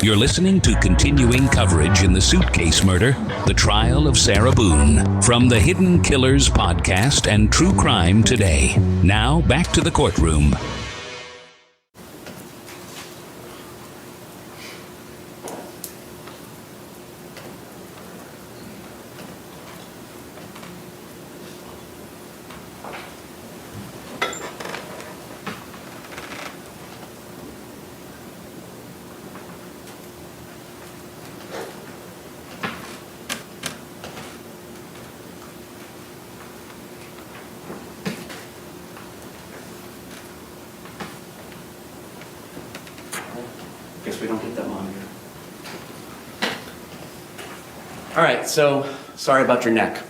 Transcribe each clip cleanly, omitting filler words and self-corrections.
You're listening to continuing coverage in the suitcase murder, the trial of Sarah Boone, from the Hidden Killers podcast and True Crime Today. Now back to the courtroom. Guess we don't get that monitor. All right, so sorry about your neck.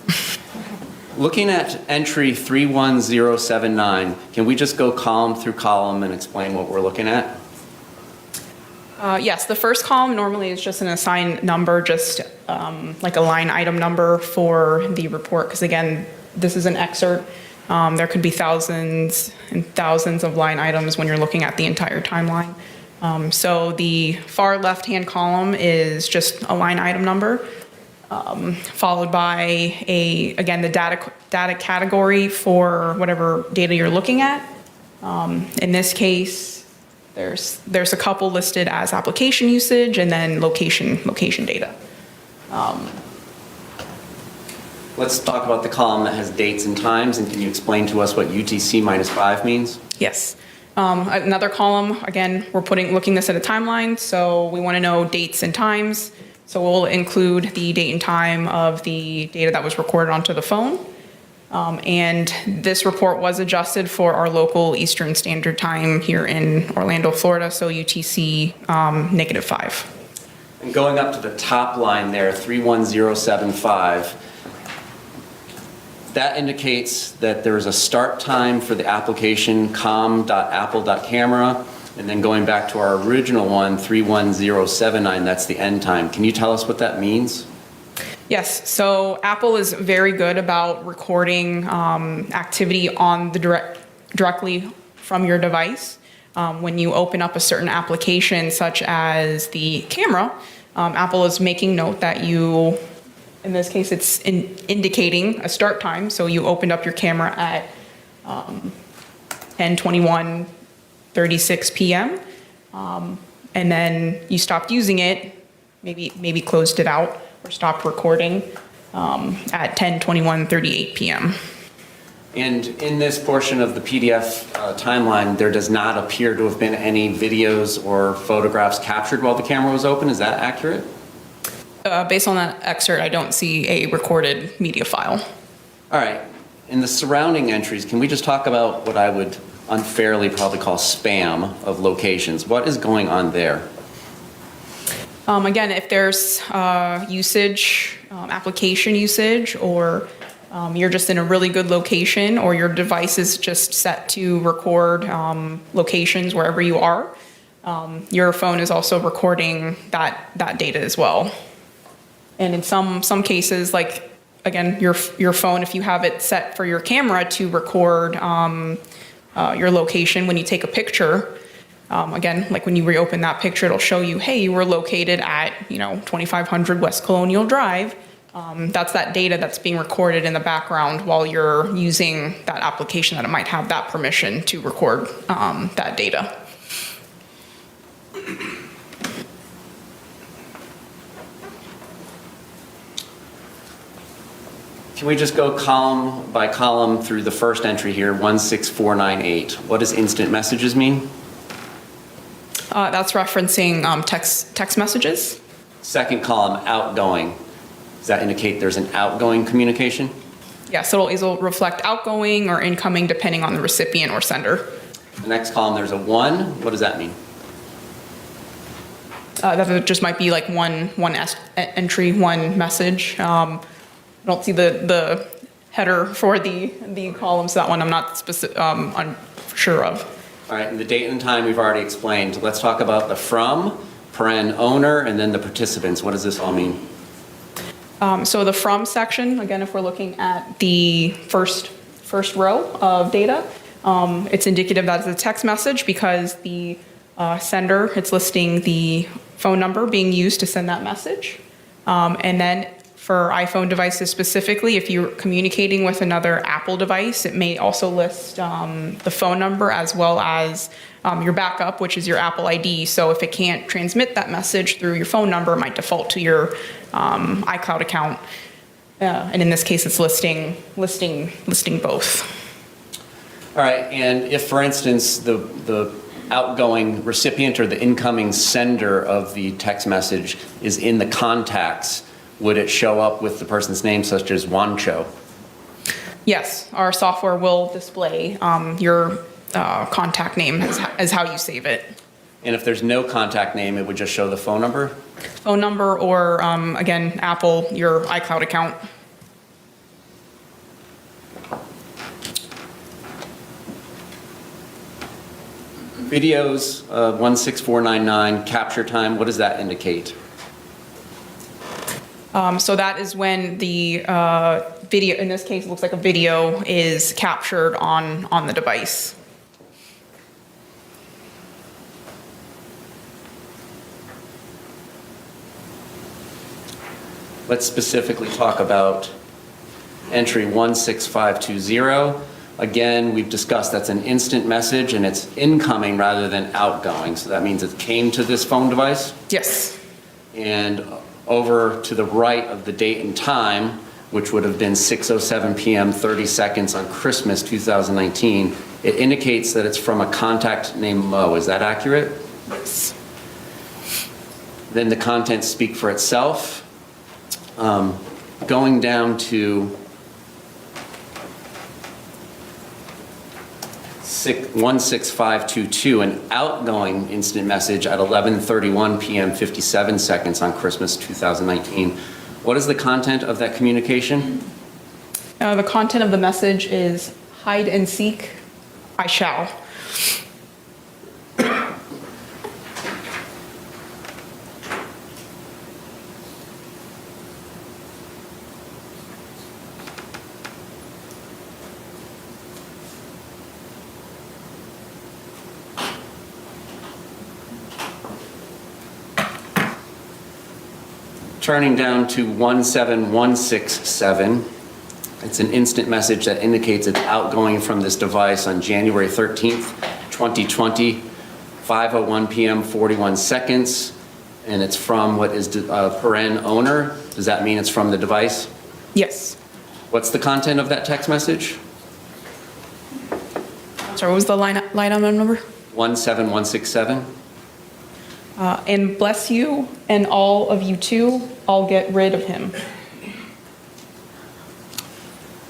Looking at entry 31079, can we just go column through column and explain what we're looking at? Yes, the first column normally is just an assigned number, just like a line item number for the report, because again, this is an excerpt. There could be thousands and thousands of line items when you're looking at the entire timeline. So the far left-hand column is just a line item number, followed by again, the data category for whatever data you're looking at. In this case, there's a couple listed as application usage and then location data. Let's talk about the column that has dates and times, and can you explain to us what UTC -5 means? Yes. Another column, again, we're looking this at a timeline, so we want to know dates and times. So we'll include the date and time of the data that was recorded onto the phone. And this report was adjusted for our local Eastern Standard Time here in Orlando, Florida, so UTC -5. And going up to the top line there, 31075, that indicates that there is a start time for the application com.apple.camera, and then going back to our original one, 31079, that's the end time. Can you tell us what that means? Yes, so Apple is very good about recording activity on the directly from your device. When you open up a certain application, such as the camera, Apple is making note that you, in this case, it's indicating a start time. So you opened up your camera at 10:21:36 p.m. And then you stopped using it, maybe closed it out or stopped recording at 10:21:38 p.m. And in this portion of the PDF timeline, there does not appear to have been any videos or photographs captured while the camera was open. Is that accurate? Based on that excerpt, I don't see a recorded media file. All right. In the surrounding entries, can we just talk about what I would unfairly probably call spam of locations? What is going on there? Again, if there's usage, application usage, or you're just in a really good location, or your device is just set to record locations wherever you are, your phone is also recording that data as well. And in some cases, like, again, your phone, if you have it set for your camera to record your location when you take a picture, again, like when you reopen that picture, it'll show you, hey, you were located at 2500 West Colonial Drive. That's that data that's being recorded in the background while you're using that application that it might have that permission to record that data. Can we just go column by column through the first entry here, 16498? What does instant messages mean? That's referencing text messages. Second column, outgoing. Does that indicate there's an outgoing communication? Yes, it'll reflect outgoing or incoming depending on the recipient or sender. The next column, there's a 1. What does that mean? That just might be like one entry, one message. I don't see the header for the columns. That one I'm not sure of. All right, and the date and time we've already explained. Let's talk about the from, paren owner, and then the participants. What does this all mean? So the from section, again, if we're looking at the first row of data, it's indicative that it's a text message because the sender, it's listing the phone number being used to send that message. And then for iPhone devices specifically, if you're communicating with another Apple device, it may also list the phone number as well as your backup, which is your Apple ID. So if it can't transmit that message through your phone number, it might default to your iCloud account. And in this case, it's listing both. All right, and if, for instance, the outgoing recipient or the incoming sender of the text message is in the contacts, would it show up with the person's name, such as Wancho? Yes, our software will display your contact name as how you save it. And if there's no contact name, it would just show the phone number? Phone number or, again, Apple, your iCloud account. Videos, 16499, capture time, what does that indicate? So that is when the video, in this case, it looks like a video, is captured on the device. Let's specifically talk about entry 16520. Again, we've discussed that's an instant message and it's incoming rather than outgoing. So that means it came to this phone device. Yes. And over to the right of the date and time, which would have been 6:07 p.m. 30 seconds on Christmas 2019, it indicates that it's from a contact named Mo. Is that accurate? Yes. Then the contents speak for itself. Going down to 16522, an outgoing instant message at 11:31 p.m. 57 seconds on Christmas 2019. What is the content of that communication? The content of the message is hide and seek, I shall. Turning down to 17167, it's an instant message that indicates it's outgoing from this device on January 13th, 2020, 5:01 p.m. 41 seconds, and it's from what is paren owner. Does that mean it's from the device? Yes. What's the content of that text message? Sorry, what was the line item number? 17167. And bless you and all of you too, I'll get rid of him.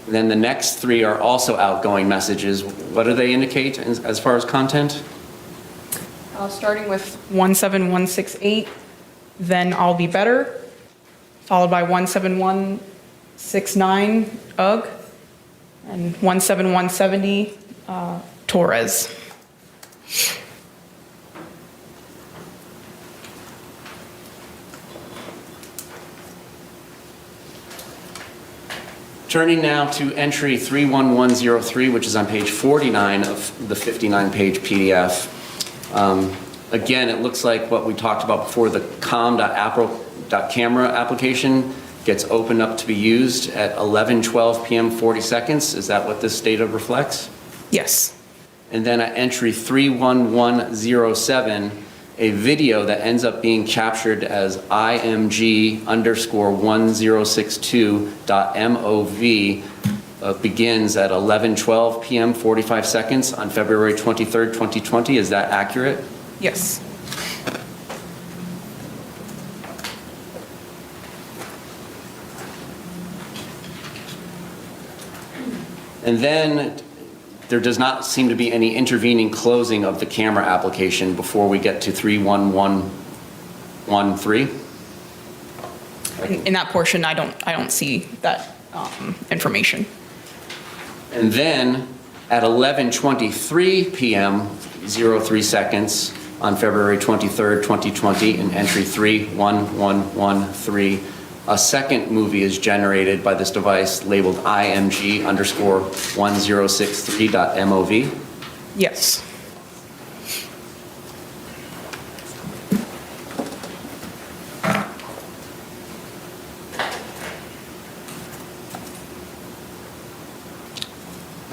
Then the next three are also outgoing messages. What do they indicate as far as content? Starting with 17168, then I'll be better, followed by 17169, ugh, and 17170, Torres. Turning now to entry 31103, which is on page 49 of the 59-page PDF. Again, it looks like what we talked about before, the com.apple.camera application gets opened up to be used at 11:12 p.m. 40 seconds. Is that what this data reflects? Yes. And then at entry 31107, a video that ends up being captured as IMG_1062.MOV begins at 11:12 p.m. 45 seconds on February 23rd, 2020. Is that accurate? Yes. And then there does not seem to be any intervening closing of the camera application before we get to 31113. In that portion, I don't see that information. And then at 11:23 p.m. 03 seconds on February 23rd, 2020, in entry 31113, a second movie is generated by this device labeled IMG_1063.MOV. Yes.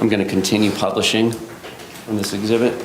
I'm going to continue publishing on this exhibit.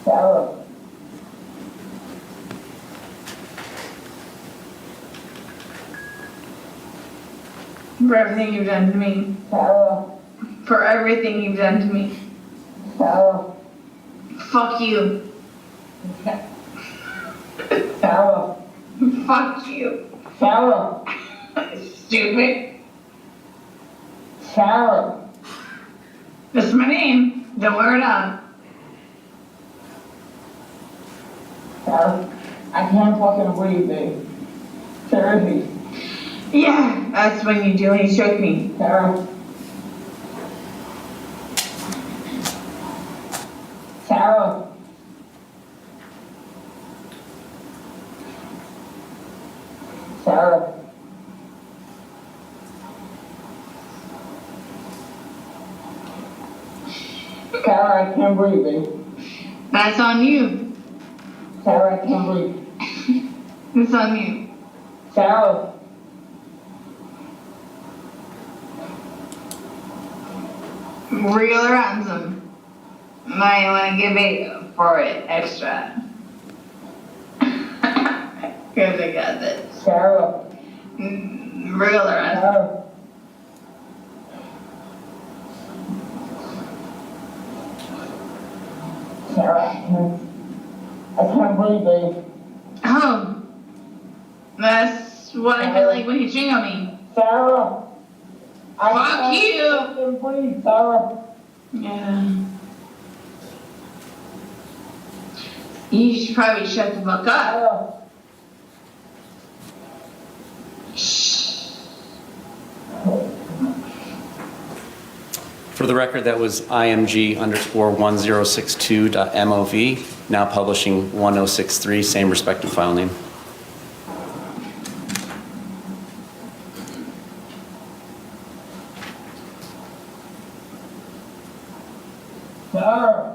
Sarah. For everything you've done to me. Sarah. For everything you've done to me. Sarah. Fuck you. Sarah. Fuck you. Sarah. Stupid. Sarah. That's my name. Don't wear it out. Sarah, I can't fucking breathe, babe. Seriously. Yeah, that's when you do when you choke me, Sarah. Sarah. Sarah. Sarah, I can't breathe, babe. That's on you. Sarah, I can't breathe. It's on you. Sarah. Real or ransom? Might want to give it for it extra. Because I got this. Sarah. Real or ransom? Sarah, I can't breathe, babe. Oh. That's what I feel like when you ching on me. Sarah. Fuck you. Breathe, Sarah. Yeah. You should probably shut the fuck up. Shh. For the record, that was img_1062.mov, now publishing 1063, same respective file name. Sarah.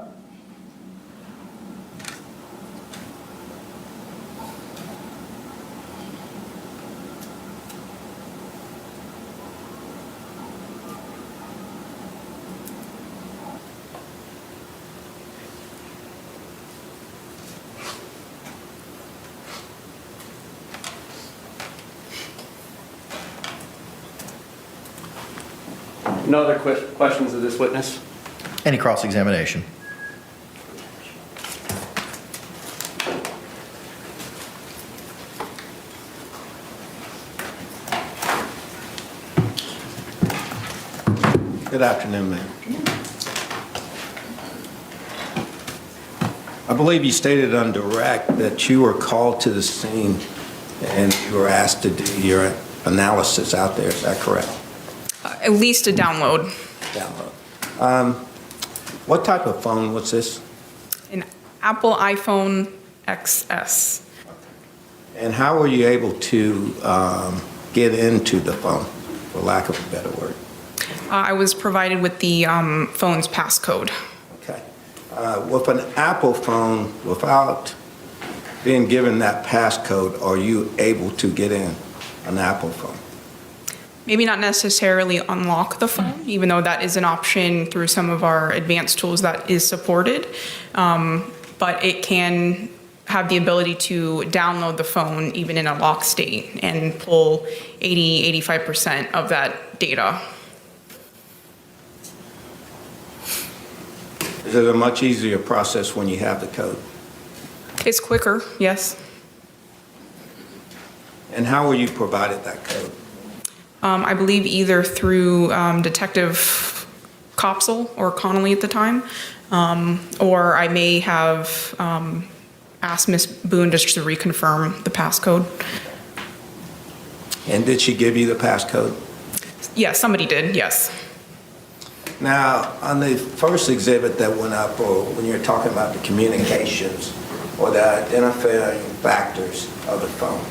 No other questions of this witness? Any cross-examination? Good afternoon, ma'am. I believe you stated on direct that you were called to the scene and you were asked to do your analysis out there. Is that correct? At least a download. Download. What type of phone was this? An Apple iPhone XS. And how were you able to get into the phone, for lack of a better word? I was provided with the phone's passcode. Okay. With an Apple phone, without being given that passcode, are you able to get in an Apple phone? Maybe not necessarily unlock the phone, even though that is an option through some of our advanced tools that is supported. But it can have the ability to download the phone even in a lock state and pull 80–85% of that data. Is it a much easier process when you have the code? It's quicker, yes. And how were you provided that code? I believe either through Detective Copsell or Connolly at the time, or I may have asked Ms. Boone just to reconfirm the passcode. And did she give you the passcode? Yes, somebody did, yes. Now, on the first exhibit that went up, or when you're talking about the communications or the identifying factors of the phone,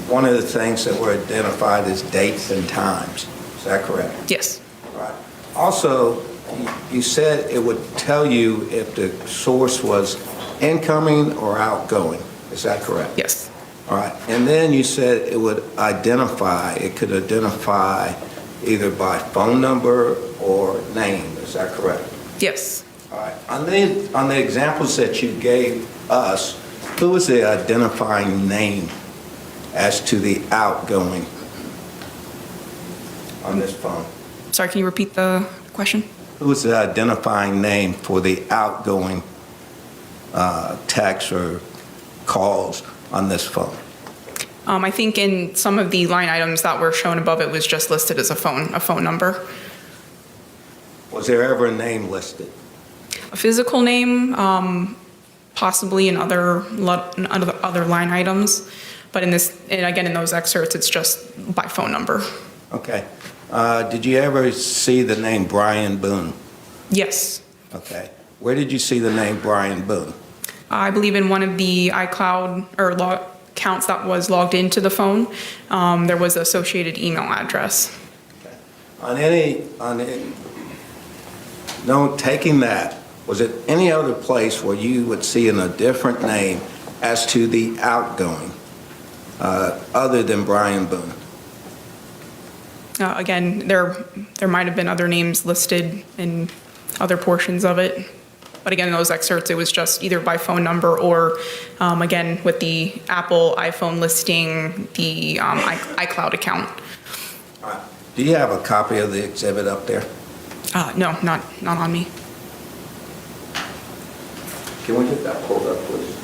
one of the things that were identified is dates and times. Is that correct? Yes. Right. Also, you said it would tell you if the source was incoming or outgoing. Is that correct? Yes. All right. And then you said it would identify, it could identify either by phone number or name. Is that correct? Yes. All right. On the examples that you gave us, who was the identifying name as to the outgoing on this phone? Sorry, can you repeat the question? Who was the identifying name for the outgoing texts or calls on this phone? I think in some of the line items that were shown above, it was just listed as a phone number. Was there ever a name listed? A physical name, possibly in other line items, but in this, and again, in those excerpts, it's just by phone number. Okay. Did you ever see the name Brian Boone? Yes. Okay. Where did you see the name Brian Boone? I believe in one of the iCloud or accounts that was logged into the phone, there was an associated email address. Okay. Taking that, was it any other place where you would see in a different name as to the outgoing, other than Brian Boone? Again, there might have been other names listed in other portions of it. But again, in those excerpts, it was just either by phone number or, again, with the Apple iPhone listing, the iCloud account. All right. Do you have a copy of the exhibit up there? No, not on me. Can we get that pulled up, please?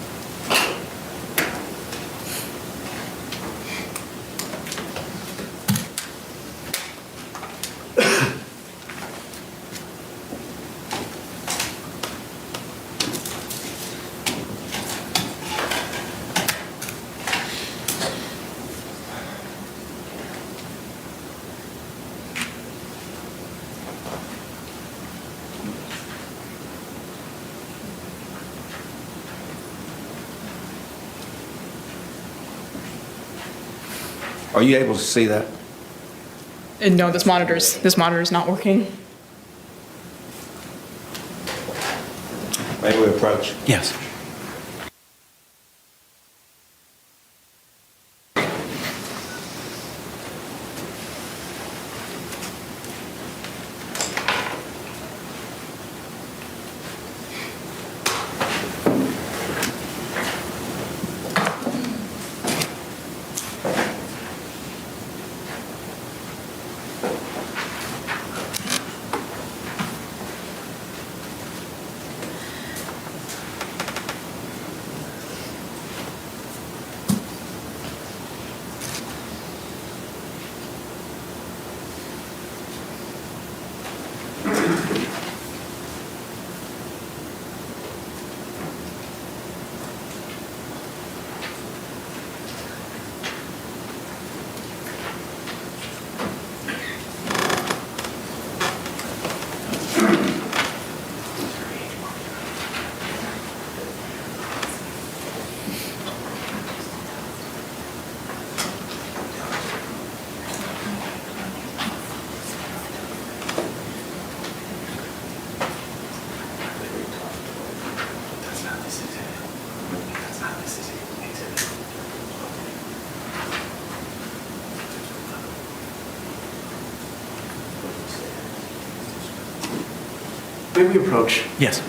Are you able to see that? And no, this monitor's not working. May we approach? Yes. May we approach? Yes.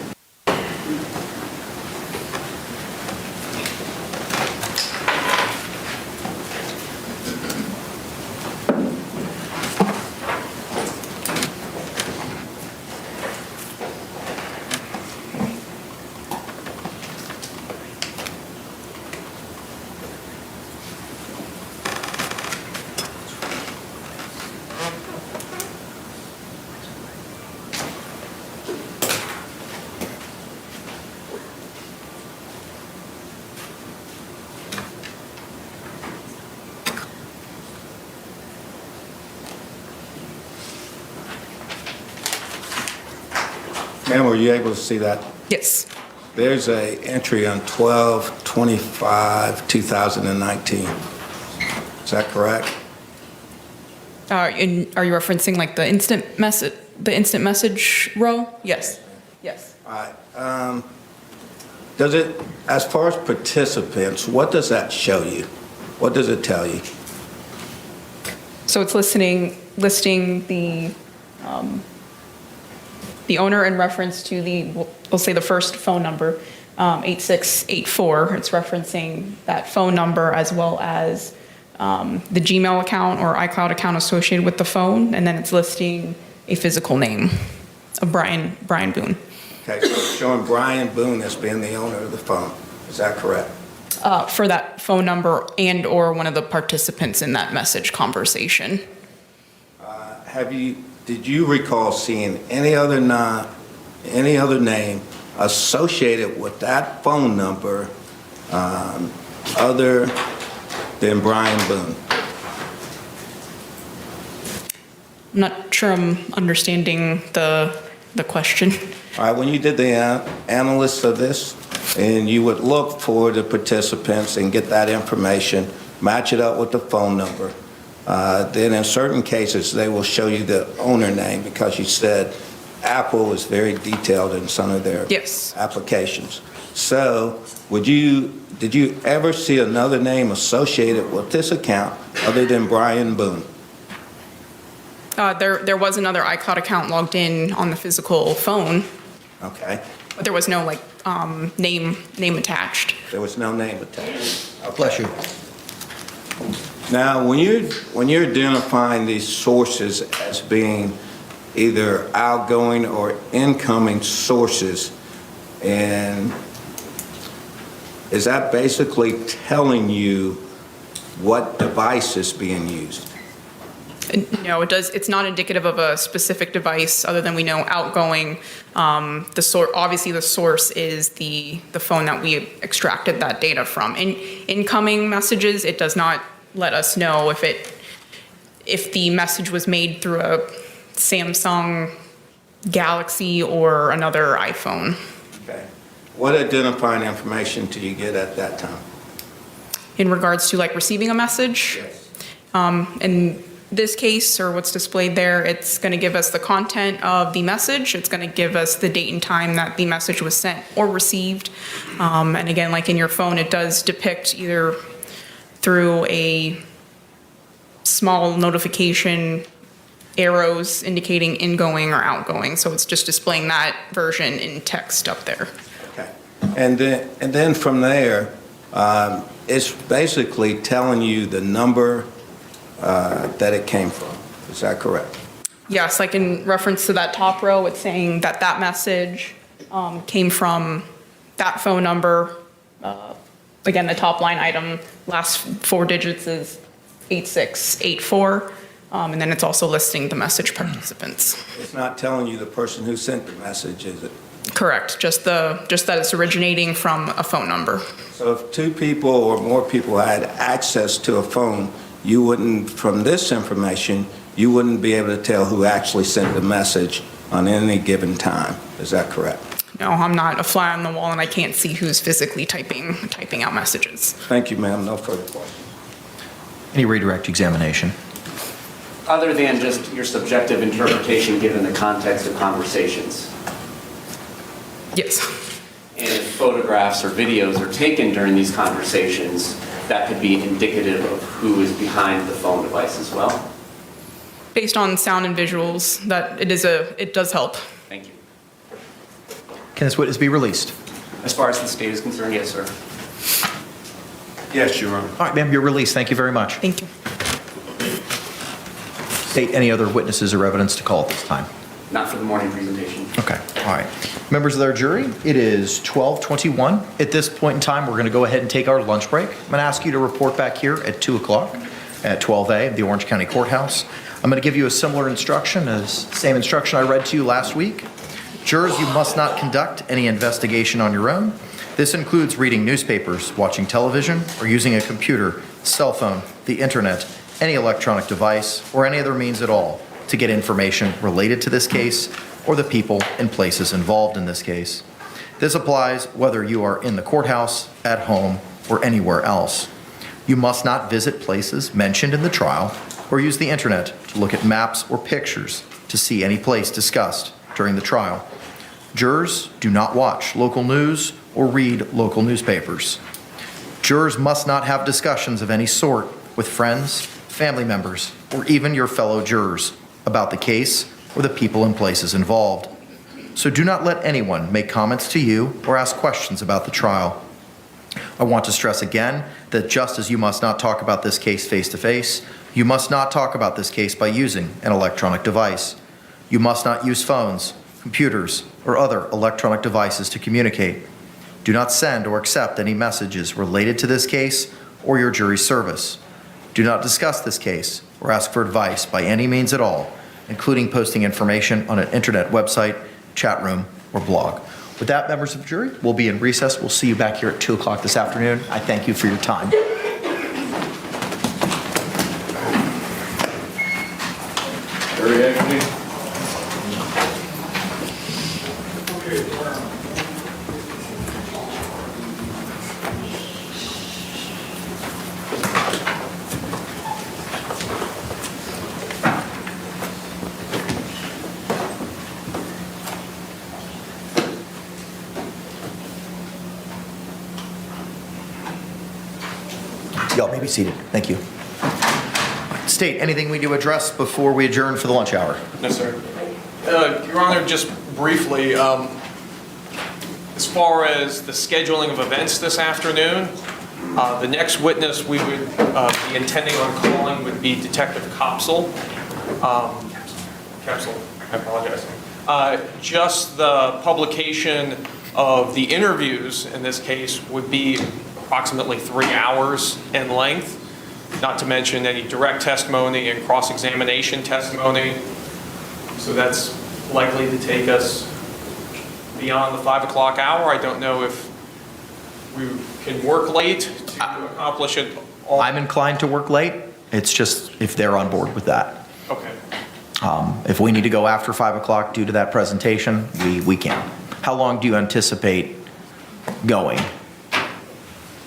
Ma'am, were you able to see that? Yes. There's a entry on 12/25/2019. Is that correct? Are you referencing like the instant message row? Yes. Yes. All right. Does it, as far as participants, what does that show you? What does it tell you? So it's listing the owner in reference to we'll say the first phone number, 8684. It's referencing that phone number as well as the Gmail account or iCloud account associated with the phone, and then it's listing a physical name of Brian Boone. Okay, so it's showing Brian Boone as being the owner of the phone. Is that correct? For that phone number and or one of the participants in that message conversation. Did you recall seeing any other name associated with that phone number other than Brian Boone? I'm not sure I'm understanding the question. All right, when you did the analysis of this, and you would look for the participants and get that information, match it up with the phone number, then in certain cases, they will show you the owner name because you said Apple is very detailed in some of their Yes. applications. So did you ever see another name associated with this account other than Brian Boone? There was another iCloud account logged in on the physical phone, Okay, but there was no name attached. there was no name attached. Okay. Bless you. Now, when you're identifying these sources as being either outgoing or incoming sources, and is that basically telling you what device is being used? No, it's not indicative of a specific device other than we know outgoing. Obviously the source is the phone that we extracted that data from. In incoming messages, it does not let us know if the message was made through a Samsung Galaxy or another iPhone. Okay. What identifying information do you get at that time? In regards to receiving a message, Yes. in this case, or what's displayed there, it's going to give us the content of the message. It's going to give us the date and time that the message was sent or received. And again, like in your phone, it does depict either through a small notification arrows indicating ingoing or outgoing. So it's just displaying that version in text up there. Okay. And then from there, it's basically telling you the number that it came from. Is that correct? Yes, like in reference to that top row, it's saying that that message came from that phone number. Again, the top line item, last four digits is 8684. And then it's also listing the message participants. It's not telling you the person who sent the message, is it? Correct, just that it's originating from a phone number. So if two people or more people had access to a phone, you wouldn't, from this information, you wouldn't be able to tell who actually sent the message on any given time. Is that correct? No, I'm not a fly on the wall and I can't see who's physically typing out messages. Thank you, ma'am. No further questions. Any redirect examination? Other than just your subjective interpretation given the context of conversations. Yes. And if photographs or videos are taken during these conversations, that could be indicative of who is behind the phone device as well. Based on sound and visuals, that it does help. Thank you. Can this witness be released? As far as the state is concerned, yes, sir. Yes, Your Honor. All right, ma'am, you're released. Thank you very much. Thank you. State, any other witnesses or evidence to call at this time? Not for the morning presentation. Okay, all right. Members of our jury, it is 12:21. At this point in time, we're going to go ahead and take our lunch break. I'm going to ask you to report back here at 2 o'clock at 12A of the Orange County Courthouse. I'm going to give you a similar instruction same instruction I read to you last week. Jurors, you must not conduct any investigation on your own. This includes reading newspapers, watching television, or using a computer, cell phone, the internet, any electronic device, or any other means at all to get information related to this case or the people and places involved in this case. This applies whether you are in the courthouse, at home, or anywhere else. You must not visit places mentioned in the trial or use the internet to look at maps or pictures to see any place discussed during the trial. Jurors do not watch local news or read local newspapers. Jurors must not have discussions of any sort with friends, family members, or even your fellow jurors about the case or the people and places involved. So do not let anyone make comments to you or ask questions about the trial. I want to stress again that just as you must not talk about this case face-to-face, you must not talk about this case by using an electronic device. You must not use phones, computers, or other electronic devices to communicate. Do not send or accept any messages related to this case or your jury service. Do not discuss this case or ask for advice by any means at all, including posting information on an internet website, chat room, or blog. With that, members of the jury, we'll be in recess. We'll see you back here at 2 o'clock this afternoon. I thank you for your time. Y'all may be seated. Thank you. State, anything we need to address before we adjourn for the lunch hour? No, sir. Your Honor, just briefly, as far as the scheduling of events this afternoon, the next witness we would be intending on calling would be Detective Capsule. Capsule, I apologize. Just the publication of the interviews in this case would be approximately 3 hours in length, not to mention any direct testimony and cross-examination testimony. So that's likely to take us beyond the 5 o'clock hour. I don't know if we can work late to accomplish it all. I'm inclined to work late. It's just if they're on board with that. Okay. If we need to go after 5 o'clock due to that presentation, we can. How long do you anticipate going,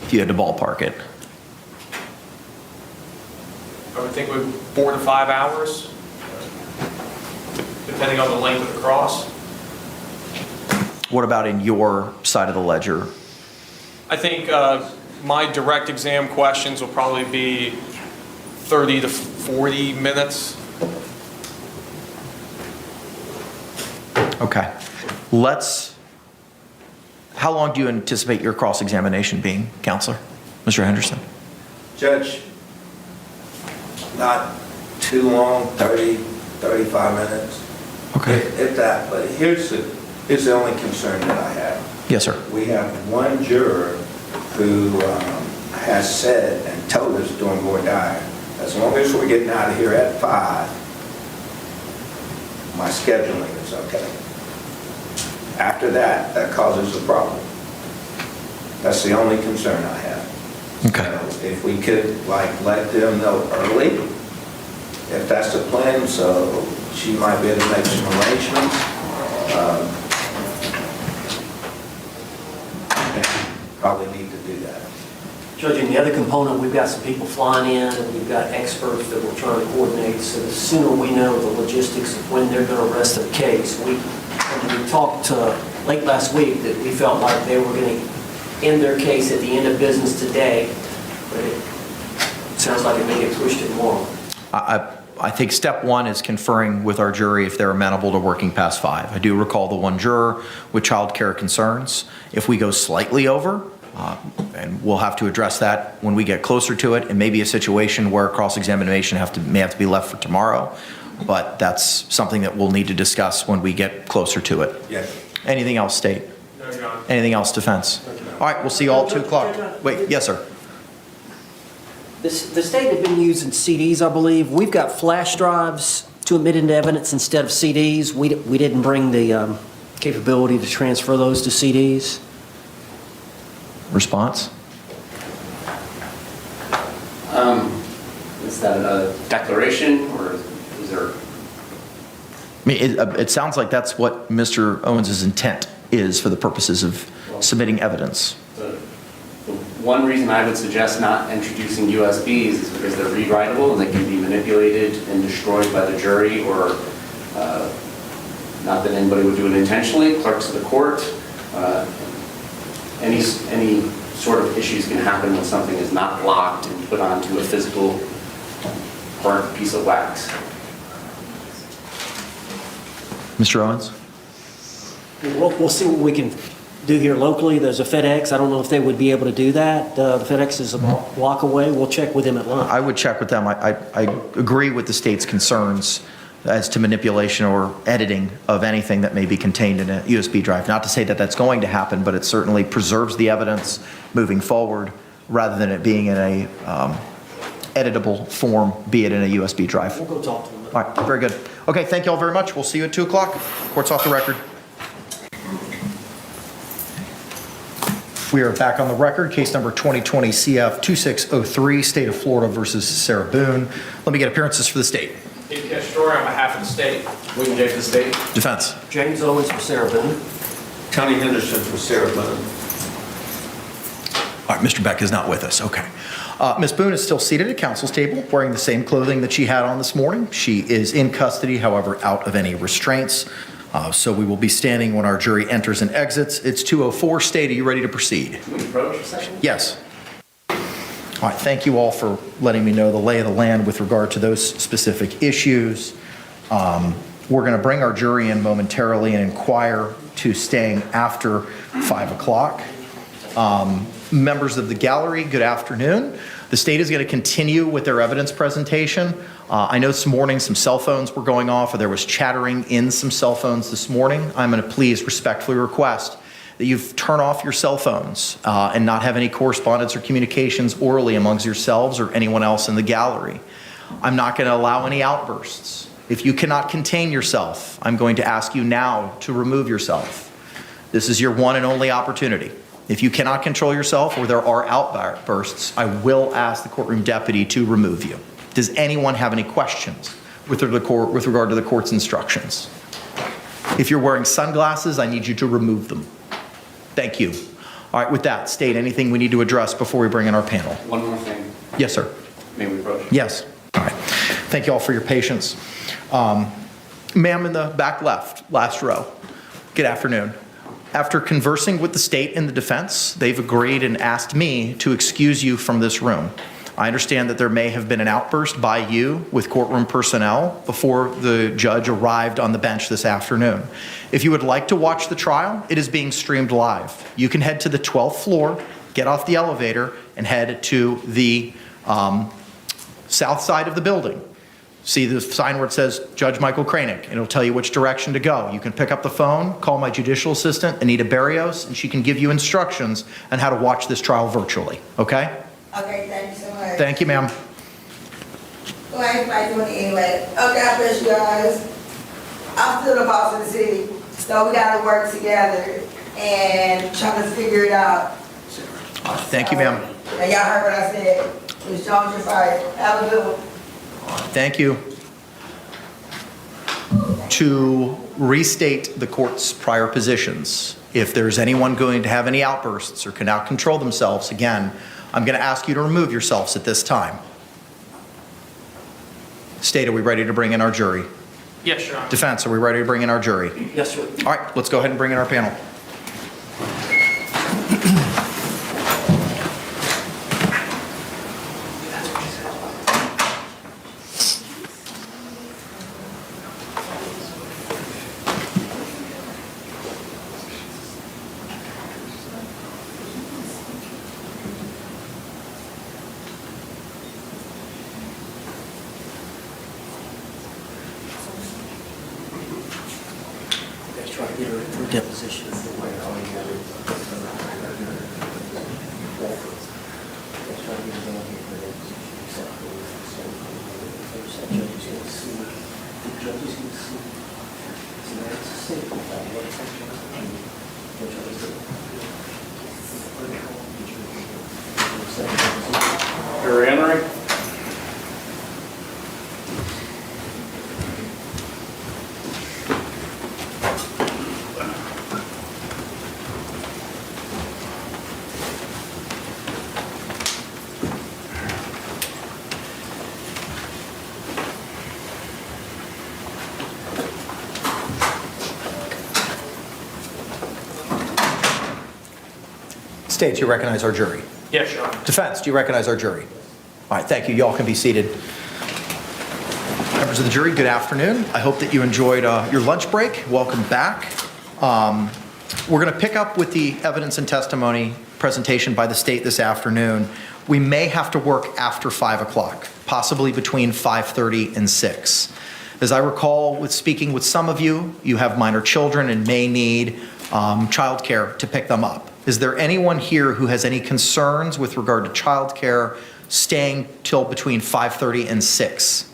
if you had to ballpark it? I would think with 4 to 5 hours, depending on the length of the cross. What about in your side of the ledger? I think my direct exam questions will probably be 30 to 40 minutes. Okay. How long do you anticipate your cross-examination being, Counselor? Mr. Henderson? Judge, not too long, 30, 35 minutes. Okay. If that, but here's the only concern that I have. Yes, sir. We have one juror who has said and told us during voir dire, as long as we're getting out of here at 5, my scheduling is okay. After that, that causes a problem. That's the only concern I have. Okay. So if we could let them know early, if that's the plan, so she might be able to make some arrangements. Probably need to do that. Judge, in the other component, we've got some people flying in, and we've got experts that we're trying to coordinate, so the sooner we know the logistics of when they're going to rest their case. We talked late last week that we felt like they were going to end their case at the end of business today, but it sounds like it may get pushed to tomorrow. I think step one is conferring with our jury if they're amenable to working past 5. I do recall the one juror with child care concerns. If we go slightly over, and we'll have to address that when we get closer to it, and maybe a situation where cross-examination may have to be left for tomorrow, but that's something that we'll need to discuss when we get closer to it. Yes. Anything else, State? No, Your Honor. Anything else, Defense? All right, we'll see you all at 2 o'clock. Wait, yes, sir. The state had been using CDs, I believe. We've got flash drives to admit into evidence instead of CDs. We didn't bring the capability to transfer those to CDs. Response? Is that a declaration or is there? mean, it sounds like that's what Mr. Owens' intent is for the purposes of submitting evidence. The one reason I would suggest not introducing USBs is because they're rewritable and they can be manipulated and destroyed by the jury, or not that anybody would do it intentionally, clerks of the court. Any sort of issues can happen when something is not locked and put onto a physical burnt piece of wax. Mr. Owens? We'll see what we can do here locally. There's a FedEx. I don't know if they would be able to do that. The FedEx is a block away. We'll check with them at lunch. I would check with them. I agree with the state's concerns as to manipulation or editing of anything that may be contained in a USB drive. Not to say that that's going to happen, but it certainly preserves the evidence moving forward rather than it being in a editable form, be it in a USB drive. We'll go talk to them. All right, very good. Okay, thank you all very much. We'll see you at 2 o'clock. Court's off the record. We are back on the record. Case number 2020 CF 2603, State of Florida versus Sarah Boone. Let me get appearances for the state. Dave Castore on behalf of the state. William J. for the state. Defense. James Owens for Sarah Boone. Tony Henderson for Sarah Boone. All right, Mr. Beck is not with us. Okay. Ms. Boone is still seated at counsel's table, wearing the same clothing that she had on this morning. She is in custody, however, out of any restraints. So we will be standing when our jury enters and exits. It's 2:04. State, are you ready to proceed? Can we approach a second? Yes. All right, thank you all for letting me know the lay of the land with regard to those specific issues. We're going to bring our jury in momentarily and inquire to staying after 5 o'clock. Members of the gallery, good afternoon. The state is going to continue with their evidence presentation. I know this morning some cell phones were going off, or there was chattering in some cell phones this morning. I'm going to please respectfully request that you turn off your cell phones and not have any correspondence or communications orally amongst yourselves or anyone else in the gallery. I'm not going to allow any outbursts. If you cannot contain yourself, I'm going to ask you now to remove yourself. This is your one and only opportunity. If you cannot control yourself or there are outbursts, I will ask the courtroom deputy to remove you. Does anyone have any questions with regard to the court's instructions? If you're wearing sunglasses, I need you to remove them. Thank you. All right, with that, state anything we need to address before we bring in our panel. One more thing. Yes, sir. May we approach? Yes. All right. Thank you all for your patience. Ma'am in the back left, last row. Good afternoon. After conversing with the state and the defense, they've agreed and asked me to excuse you from this room. I understand that there may have been an outburst by you with courtroom personnel before the judge arrived on the bench this afternoon. If you would like to watch the trial, it is being streamed live. You can head to the 12th floor, get off the elevator, and head to the south side of the building. See the sign where it says Judge Michael Kranick, and it'll tell you which direction to go. You can pick up the phone, call my judicial assistant, Anita Barrios, and she can give you instructions on how to watch this trial virtually, okay? Okay, thank you so much. Thank you, ma'am. Well, I ain't like doing it anyway. Okay, God bless you guys. I'm still the boss of the city, so we gotta work together and try to figure it out. Thank you, ma'am. And y'all heard what I said. Ms. Jones, you're fired. Have a good one. Thank you. To restate the court's prior positions, if there's anyone going to have any outbursts or cannot control themselves, again, I'm going to ask you to remove yourselves at this time. State, are we ready to bring in our jury? Yes, Your Honor. Defense, are we ready to bring in our jury? Yes, sir. All right, let's go ahead and bring in our panel. Try to get her deposition. Jury entering. State, do you recognize our jury? Yes, Your Honor. Defense, do you recognize our jury? All right, thank you. Y'all can be seated. Members of the jury, good afternoon. I hope that you enjoyed your lunch break. Welcome back. We're going to pick up with the evidence and testimony presentation by the state this afternoon. We may have to work after 5 o'clock, possibly between 5:30 and 6. As I recall, with speaking with some of you, you have minor children and may need childcare to pick them up. Is there anyone here who has any concerns with regard to childcare staying till between 5:30 and 6?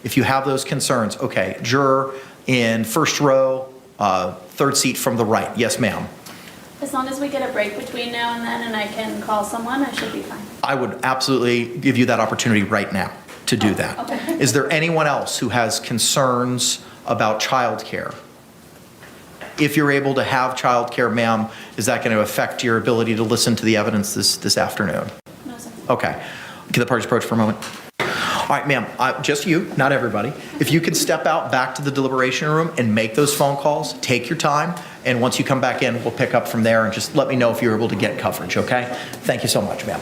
If you have those concerns, okay. Juror in first row, third seat from the right. Yes, ma'am. As long as we get a break between now and then and I can call someone, I should be fine. I would absolutely give you that opportunity right now to do that. Okay. Is there anyone else who has concerns about childcare? If you're able to have childcare, ma'am, is that going to affect your ability to listen to the evidence this afternoon? No, sir. Okay. Can the parties approach for a moment? All right, ma'am, just you, not everybody. If you could step out back to the deliberation room and make those phone calls, take your time, and once you come back in, we'll pick up from there and just let me know if you're able to get coverage, okay? Thank you so much, ma'am.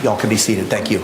Y'all can be seated. Thank you.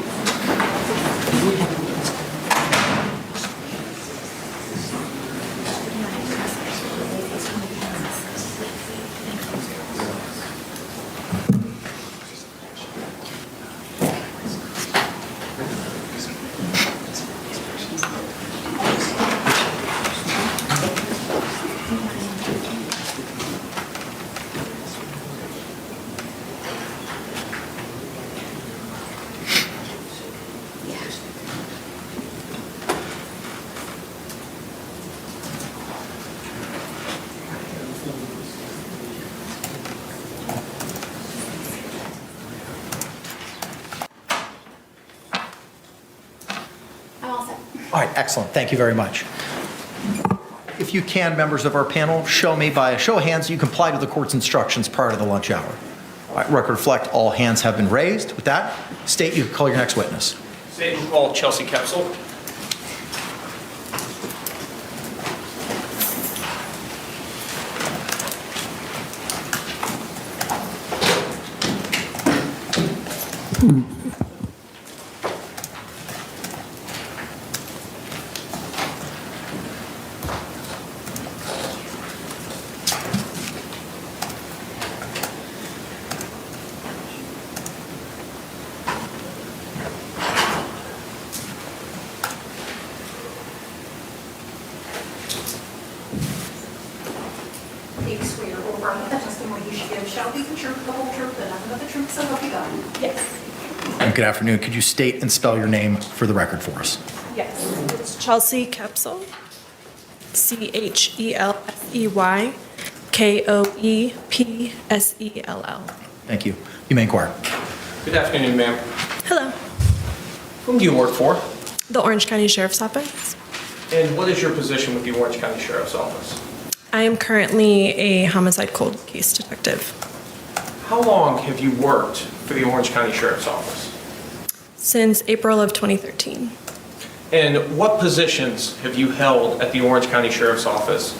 I'm all set. All right, excellent. Thank you very much. If you can, members of our panel, show me by a show of hands you complied with the court's instructions prior to the lunch hour. All right, record reflect all hands have been raised. With that, state you can call your next witness. State and call Chelsea Kepsel. Do you swear or affirm that the testimony you should give shall be the truth, the whole truth, and nothing but the truth, so help you God? Yes. And good afternoon. Could you state and spell your name for the record for us? Yes. It's Chelsea Kepsel. CHELSEY KOEPSELL. Thank you. You may inquire. Good afternoon, ma'am. Hello. Whom do you work for? The Orange County Sheriff's Office. And what is your position with the Orange County Sheriff's Office? I am currently a homicide cold case detective. How long have you worked for the Orange County Sheriff's Office? Since April of 2013. And what positions have you held at the Orange County Sheriff's Office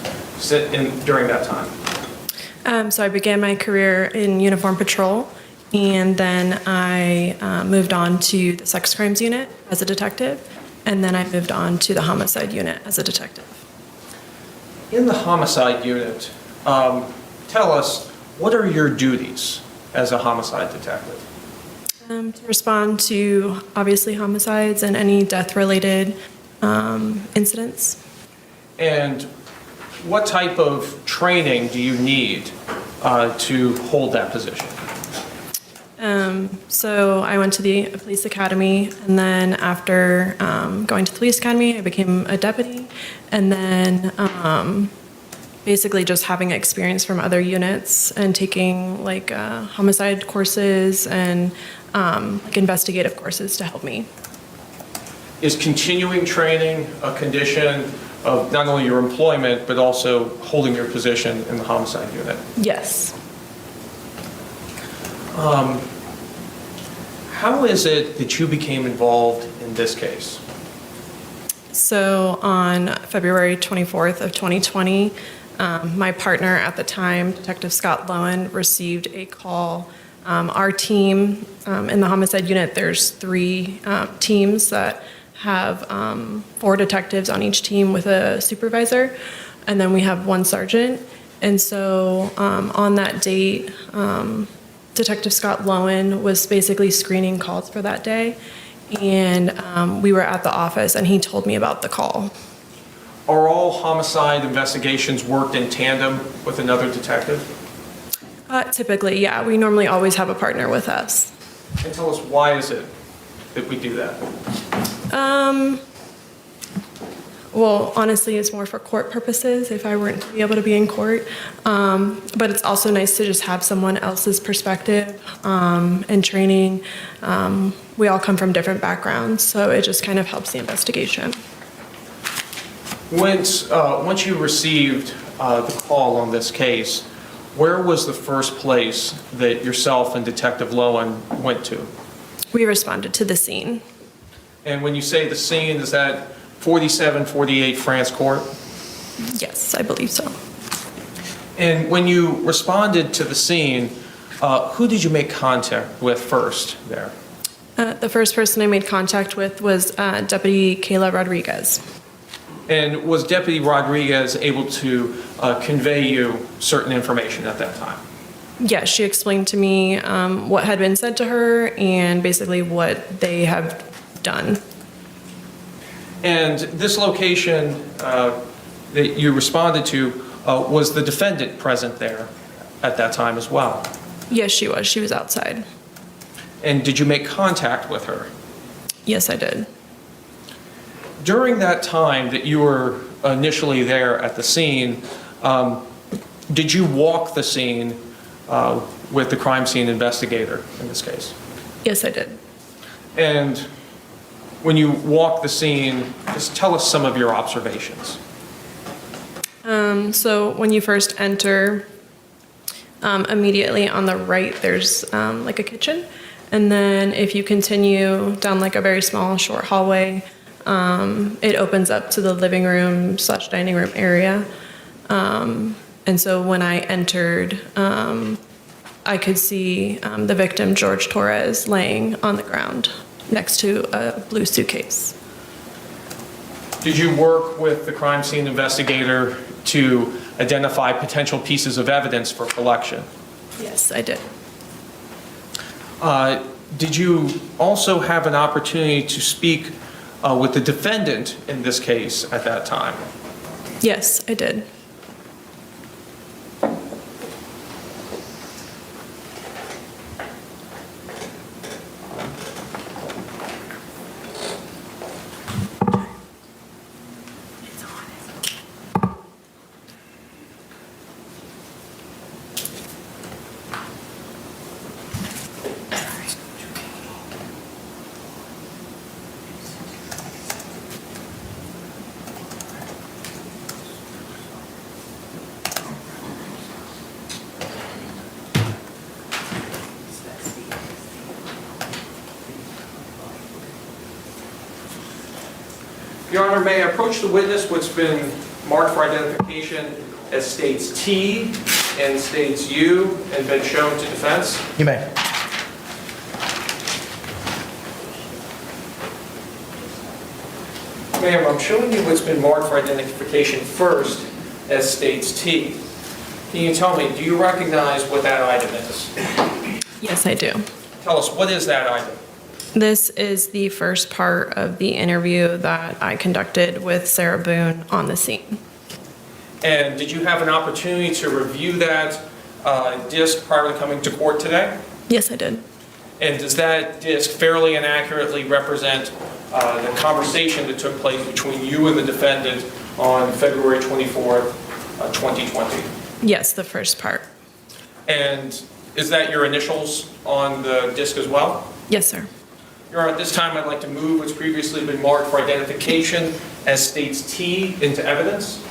during that time? So I began my career in uniform patrol, and then I moved on to the sex crimes unit as a detective, and then I moved on to the homicide unit as a detective. In the homicide unit, tell us, what are your duties as a homicide detective? To respond to, obviously, homicides and any death-related incidents. And what type of training do you need to hold that position? So I went to the police academy, and then after going to the police academy, I became a deputy, and then basically just having experience from other units and taking like homicide courses and like investigative courses to help me. Is continuing training a condition of not only your employment, but also holding your position in the homicide unit? Yes. How is it that you became involved in this case? So on February 24th of 2020, my partner at the time, Detective Scott Lowen, received a call. Our team in the homicide unit, there's 3 teams that have 4 detectives on each team with a supervisor, and then we have 1 sergeant. And so on that date, Detective Scott Lowen was basically screening calls for that day, and we were at the office, and he told me about the call. Are all homicide investigations worked in tandem with another detective? Typically, yeah. We normally always have a partner with us. And tell us, why is it that we do that? Well, honestly, it's more for court purposes if I weren't to be able to be in court. But it's also nice to just have someone else's perspective and training. We all come from different backgrounds, so it just kind of helps the investigation. Once you received the call on this case, where was the first place that yourself and Detective Lowen went to? We responded to the scene. And when you say the scene, is that 4748 France Court? Yes, I believe so. And when you responded to the scene, who did you make contact with first there? The first person I made contact with was Deputy Kayla Rodriguez. And was Deputy Rodriguez able to convey you certain information at that time? Yes, she explained to me what had been said to her and basically what they have done. And this location that you responded to, was the defendant present there at that time as well? Yes, she was. She was outside. And did you make contact with her? Yes, I did. During that time that you were initially there at the scene, did you walk the scene with the crime scene investigator in this case? Yes, I did. And when you walk the scene, just tell us some of your observations. So when you first enter, immediately on the right, there's like a kitchen. And then if you continue down like a very small, short hallway, it opens up to the living room / dining room area. And so when I entered, I could see the victim, Jorge Torres, laying on the ground next to a blue suitcase. Did you work with the crime scene investigator to identify potential pieces of evidence for collection? Yes, I did. Did you also have an opportunity to speak with the defendant in this case at that time? Yes, I did. Your Honor, may I approach the witness, which has been marked for identification as states T and states U and been shown to defense? You may. Ma'am, I'm showing you what's been marked for identification first as states T. Can you tell me, do you recognize what that item is? Yes, I do. Tell us, what is that item? This is the first part of the interview that I conducted with Sarah Boone on the scene. And did you have an opportunity to review that disc prior to coming to court today? Yes, I did. And does that disc fairly and accurately represent the conversation that took place between you and the defendant on February 24th, 2020? Yes, the first part. And is that your initials on the disc as well? Yes, sir. Your Honor, at this time, I'd like to move what's previously been marked for identification as states T into evidence.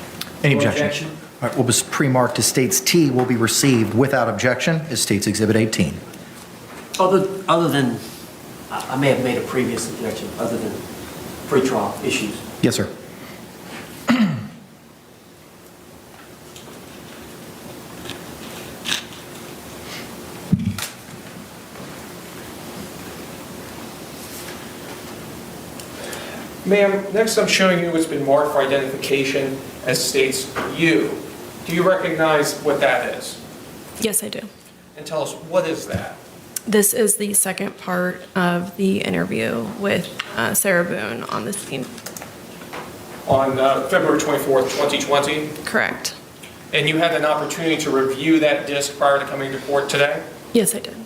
Any objection? All right, what was pre-marked as states T will be received without objection as states Exhibit 18. Other than, I may have made a previous objection, other than pretrial issues. Yes, sir. Ma'am, next I'm showing you what's been marked for identification as states you. Do you recognize what that is? Yes, I do. And tell us, what is that? This is the second part of the interview with Sarah Boone on the scene. On February 24th, 2020? Correct. And you had an opportunity to review that disc prior to coming to court today? Yes, I did.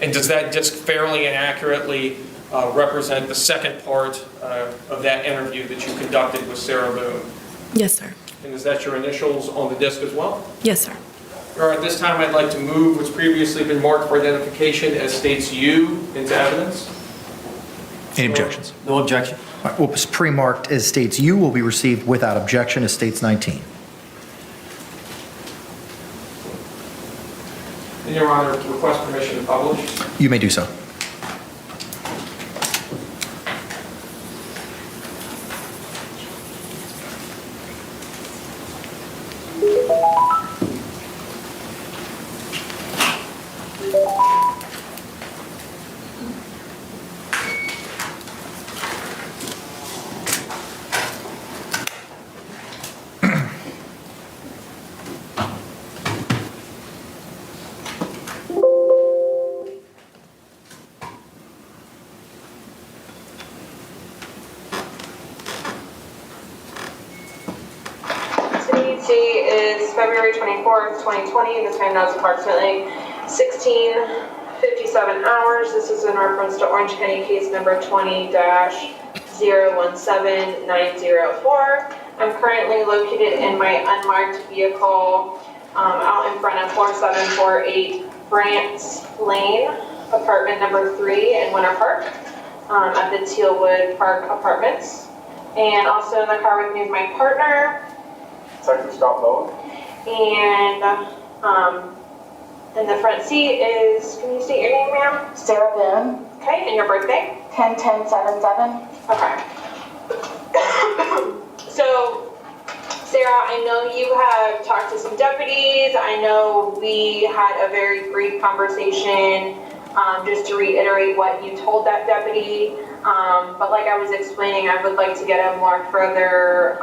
And does that disc fairly and accurately represent the second part of that interview that you conducted with Sarah Boone? Yes, sir. And is that your initials on the disc as well? Yes, sir. All right, this time I'd like to move what's previously been marked for identification as states you into evidence. Any objections? No objection. All right, what was pre-marked as states you will be received without objection as states 19. In your honor, request permission to publish. You may do so. Is February 24th, 2020. The time now is approximately 16:57 hours. This is in reference to Orange County case number 20-017904. I'm currently located in my unmarked vehicle out in front of 4748 Brants Lane, apartment number 3 in Winter Park at the Tealwood Park Apartments. And also in the car with me is my partner, Sergeant Scott Lowe. And in the front seat is, can you state your name, ma'am? Sarah Boone, Okay, and your birthday? 10/10/77. Okay. So, Sarah, I know you have talked to some deputies. I know we had a very brief conversation, just to reiterate what you told that deputy. But like I was explaining, I would like to get a more further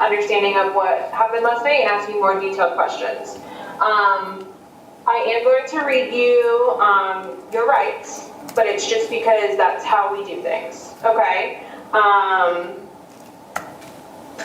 understanding of what happened last night and ask you more detailed questions. I am going to read you your rights, but it's just because that's how we do things, okay?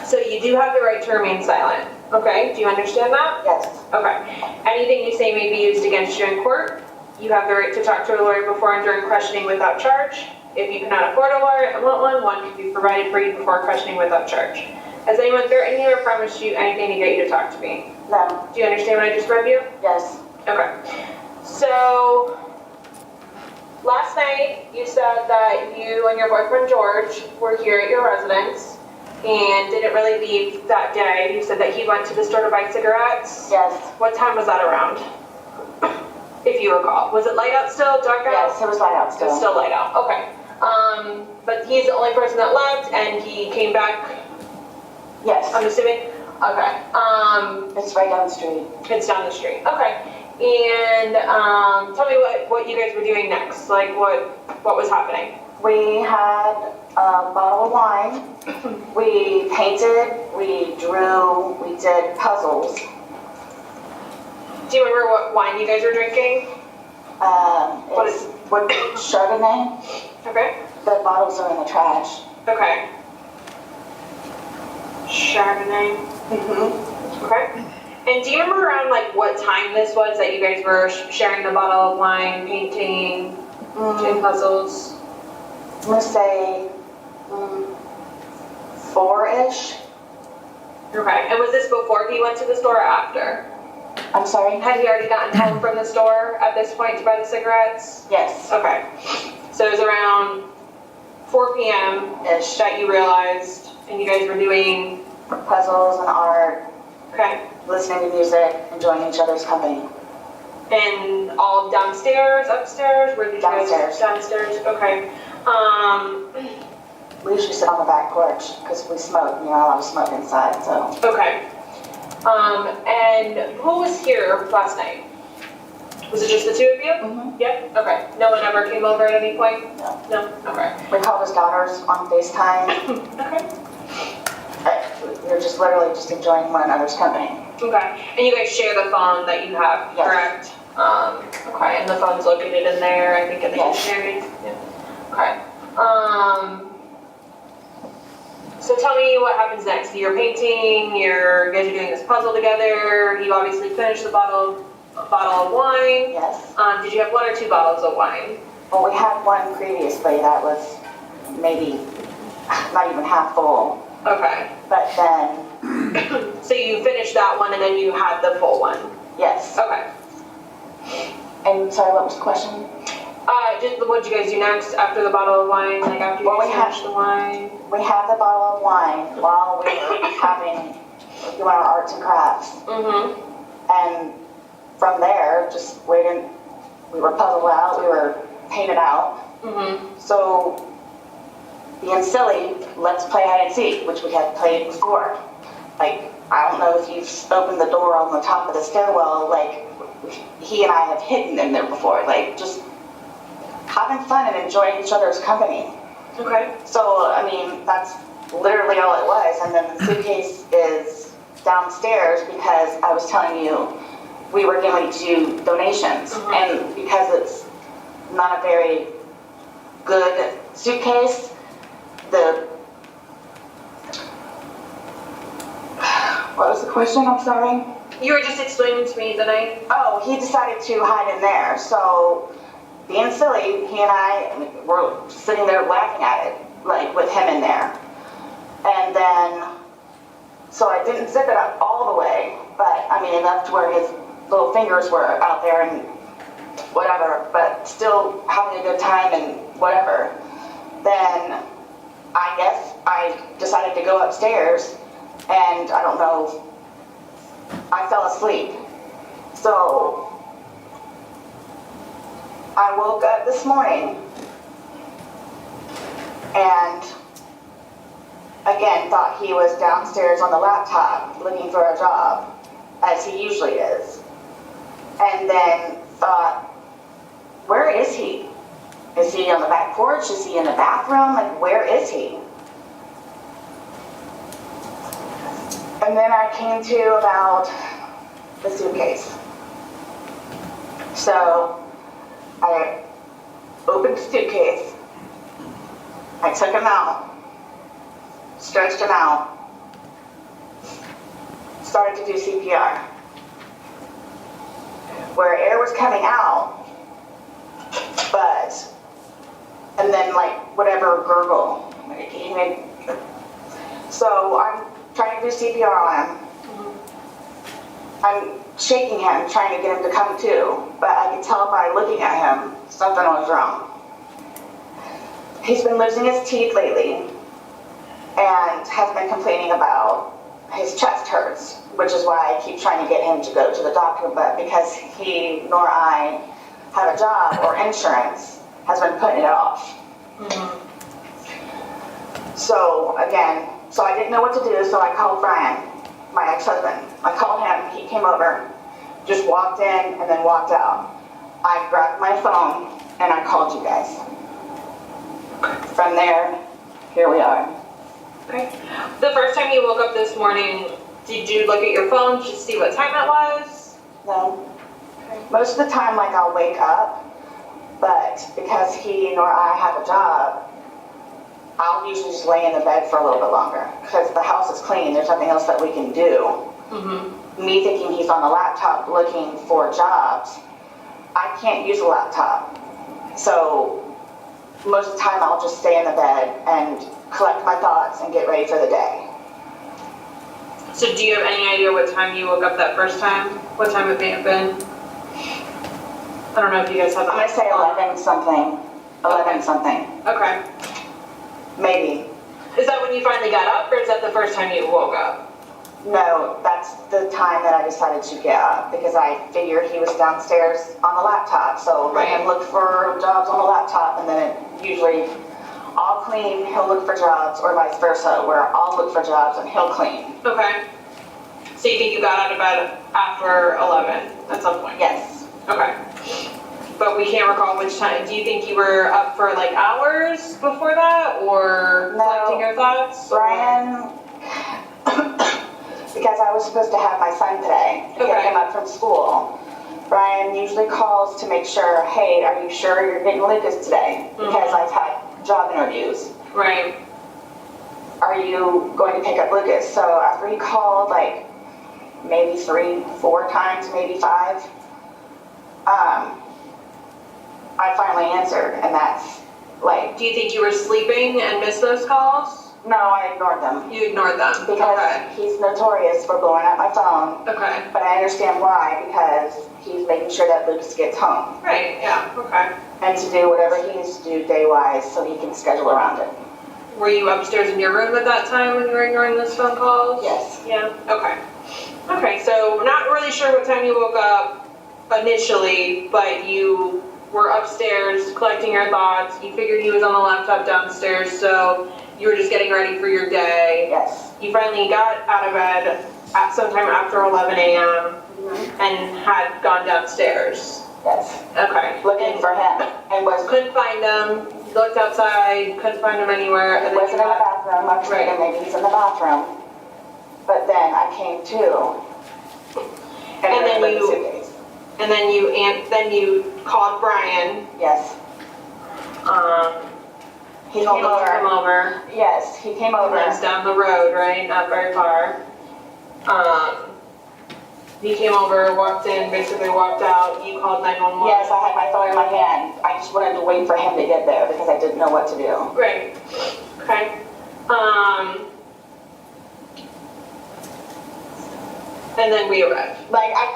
So you do have the right to remain silent, okay? Do you understand that? Yes. Okay. Anything you say may be used against you in court. You have the right to talk to a lawyer before and during questioning without charge. If you cannot afford a lawyer and want one can be provided for you before questioning without charge. Has anyone threatened you or promised you anything to get you to talk to me? No. Do you understand what I just read you? Yes. Okay. So, last night you said that you and your boyfriend George were here at your residence and didn't really leave that day. You said that he went to the store to buy cigarettes? Yes. What time was that around? If you recall. Was it light out still, dark out? Yes, it was light out still. It was still light out, okay. But he's the only person that left and he came back, Yes. I'm assuming? Okay. It's right down the street. It's down the street, okay. And tell me what you guys were doing next, like what was happening? We had a bottle of wine. We painted, we drew, we did puzzles. Do you remember what wine you guys were drinking? It's Chardonnay. Okay. The bottles are in the trash. Okay. Chardonnay. Mm-hmm. Okay. And do you remember around like what time this was that you guys were sharing the bottle of wine, painting, doing puzzles? I'm gonna say 4-ish. Okay. And was this before he went to the store or after? I'm sorry? Had he already gotten home from the store at this point to buy the cigarettes? Yes. Okay. So it was around 4 p.m.-ish that you realized, and you guys were doing puzzles and art. Okay. Listening to music, enjoying each other's company. And all downstairs, upstairs? Where did you Downstairs. guys? Downstairs. Okay. We usually sit on the back porch because we smoke. You're not allowed to smoke inside, so. Okay. And who was here last night? Was it just the two of you? Mm-hmm. Yep. Okay. No one ever came over at any point? No. No? Okay. We called his daughters on FaceTime. Okay. We were just literally just enjoying one another's company. Okay. And you guys share the phone that you have, Yes. correct? Okay. And the phone's located in there, I think, in the dictionary? Yeah. Okay. So tell me what happens next. You're painting, you guys are doing this puzzle together, you obviously finished the bottle of wine. Yes. Did you have 1 or 2 bottles of wine? Well, we had one previously that was maybe not even half full. Okay. But then, So you finished that one and then you had the full one? yes. Okay. And sorry, what was the question? What did you guys do next after the bottle of wine? Like after you Well, finished the wine? We had the bottle of wine while we were doing our arts and crafts. Mm-hmm. And from there, we were puzzled out, we were painted out. Mm-hmm. So, being silly, let's play hide and seek, which we had played before. Like, I don't know if you've opened the door on the top of the stairwell, like, he and I have hidden in there before. Like, just having fun and enjoying each other's company. Okay. So, I mean, that's literally all it was. And then the suitcase is downstairs because I was telling you we were going to do donations. Mm-hmm. And because it's not a very good suitcase, what was the question? I'm sorry. You were just explaining to me that Oh, he decided to hide in there. So, being silly, he and I were sitting there laughing at it, like with him in there. And then, so I didn't zip it up all the way, but I mean enough to where his little fingers were out there and whatever, but still having a good time and whatever. Then I guess I decided to go upstairs and I don't know, I fell asleep. So I woke up this morning and again thought he was downstairs on the laptop looking for a job, as he usually is. And then thought, where is he? Is he on the back porch? Is he in the bathroom? Like, where is he? And then I came to about the suitcase. So I opened the suitcase, I took him out, stretched him out, started to do CPR. Where air was coming out, and then like whatever gurgle. So I'm trying to do CPR on him. I'm shaking him, trying to get him to come to, but I could tell by looking at him, something was wrong. He's been losing his teeth lately and has been complaining about his chest hurts, which is why I keep trying to get him to go to the doctor, but because he nor I have a job or insurance, has been putting it off. Mm-hmm. So again, so I didn't know what to do, so I called Brian, my ex-husband. I called him, he came over, just walked in and then walked out. I grabbed my phone and I called you guys. From there, here we are. Okay. The first time you woke up this morning, did you look at your phone to see what time it was? No. Okay. Most of the time, like, I'll wake up, but because he nor I have a job, I'll usually just lay in the bed for a little bit longer because the house is clean. There's nothing else that we can do. Mm-hmm. Me thinking he's on the laptop looking for jobs, I can't use a laptop. So most of the time, I'll just stay in the bed and collect my thoughts and get ready for the day. So do you have any idea what time you woke up that first time? What time it may have been? I don't know if you guys have that. I'm going to say 11 something. 11 something. Okay. Maybe. Is that when you finally got up, or is that the first time you woke up? No, that's the time that I decided to get up because I figured he was downstairs on the laptop. So let him look for jobs on the laptop, and then it usually, I'll I'll clean, he'll look for jobs, or vice versa, where I'll look for jobs and he'll clean. Okay. So you think you got out of bed after 11 at some point? Yes. Okay. But we can't recall which time. Do you think you were up for like hours before that, or collecting your thoughts? Brian, because I was supposed to have my son today to get him up from school. Brian usually calls to make sure, hey, are you sure you're getting Lucas today? Because I've had job interviews. Right. Are you going to pick up Lucas? So after he called like maybe 3, 4 times, maybe 5, I finally answered, and that's like... Do you think you were sleeping and missed those calls? No, I ignored them. You ignored them? Because he's notorious for blowing up my phone. Okay. But I understand why, because he's making sure that Lucas gets home. Right, yeah, okay. And to do whatever he needs to do day-wise so he can schedule around it. Were you upstairs in your room at that time when you were ignoring those phone calls? Yes. Yeah, okay. Okay, so we're not really sure what time you woke up initially, but you were upstairs collecting your thoughts. You figured he was on the laptop downstairs, so you were just getting ready for your day. Yes. You finally got out of bed at sometime after 11 a.m. and had gone downstairs. Yes. Okay. Looking for him. And couldn't find him. Looked outside, couldn't find him anywhere. He wasn't in the bathroom. I was thinking maybe he's in the bathroom. But then I came to. And then you called Brian. Yes. He came over. Yes, he came over. It's down the road, right? Not very far. He came over, walked in, basically walked out. You called 911. Yes, I had my phone in my hand. I just wanted to wait for him to get there because I didn't know what to do. Right. Okay. And then we arrived. Like, I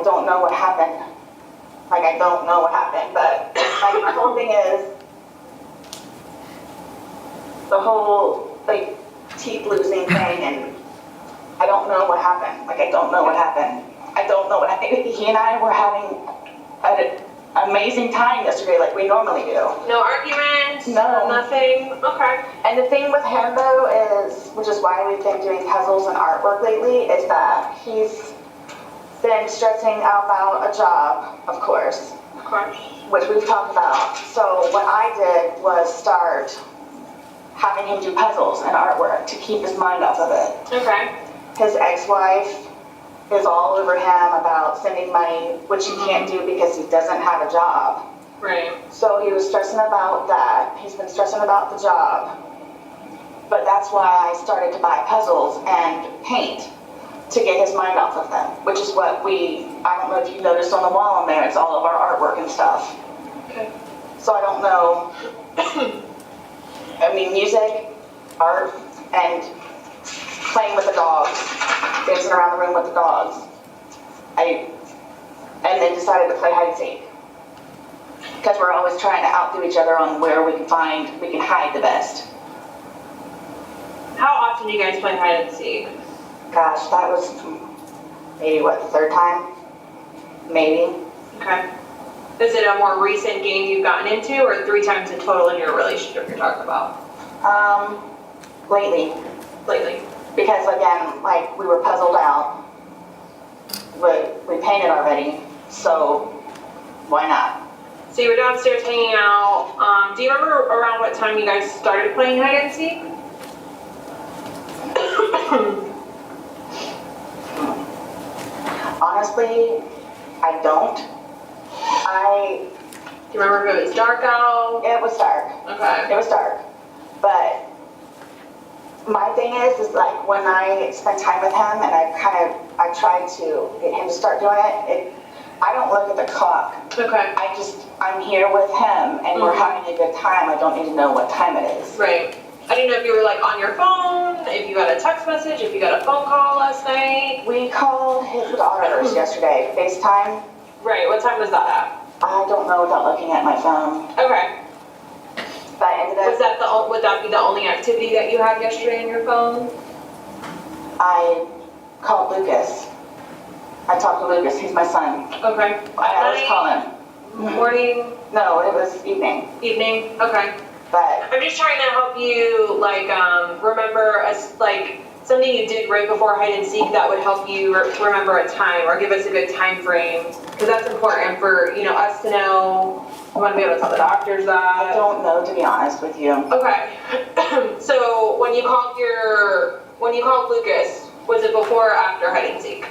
don't know what happened. Like, I don't know what happened, but like, my whole thing is the whole, like, teeth losing thing, and I don't know what happened. Like, I don't know what happened. I don't know what happened. He and I were having an amazing time yesterday, like we normally do. No arguments? No. Nothing? Okay. And the thing with him, though, is, which is why we've been doing puzzles and artwork lately, is that he's been stressing out about a job, of course. Of course. Which we've talked about. So what I did was start having him do puzzles and artwork to keep his mind off of it. Okay. His ex-wife is all over him about sending money, which he can't do because he doesn't have a job. Right. So he was stressing about that. He's been stressing about the job. But that's why I started to buy puzzles and paint to get his mind off of them, which is what I don't know if you noticed on the wall in there, it's all of our artwork and stuff. Okay. So I don't know. I mean, music, art, and playing with the dogs, dancing around the room with the dogs. And then decided to play hide and seek. Because we're always trying to outdo each other on where we can hide the best. How often do you guys play hide and seek? Gosh, that was maybe, the 3rd time? Maybe. Okay. Is it a more recent game you've gotten into, or 3 times in total in your relationship you're talking about? Lately. Lately. Because again, like, we were puzzled out. We painted already, so why not? So you were downstairs hanging out. Do you remember around what time you guys started playing hide and seek? Honestly, I don't. Do you remember if it was dark out? It was dark. Okay. It was dark. But my thing is like when I spend time with him and I try to get him to start doing it, I don't look at the clock. Okay. I'm here with him and we're having a good time. I don't need to know what time it is. Right. I didn't know if you were like on your phone, if you got a text message, if you got a phone call last night. We called his daughters yesterday, FaceTime. Right, what time was that at? I don't know without looking at my phone. Okay. But I ended up... Would that be the only activity that you had yesterday on your phone? I called Lucas. I talked to Lucas, he's my son. Okay. I always call him. Morning, No, it was evening, evening, okay. but I'm just trying to help you, like, remember something you did right before hide and seek that would help you remember a time or give us a good time frame. Because that's important for, us to know. I want to be able to tell the doctors that. I don't know, to be honest with you. Okay. So when you called Lucas, was it before or after hide and seek?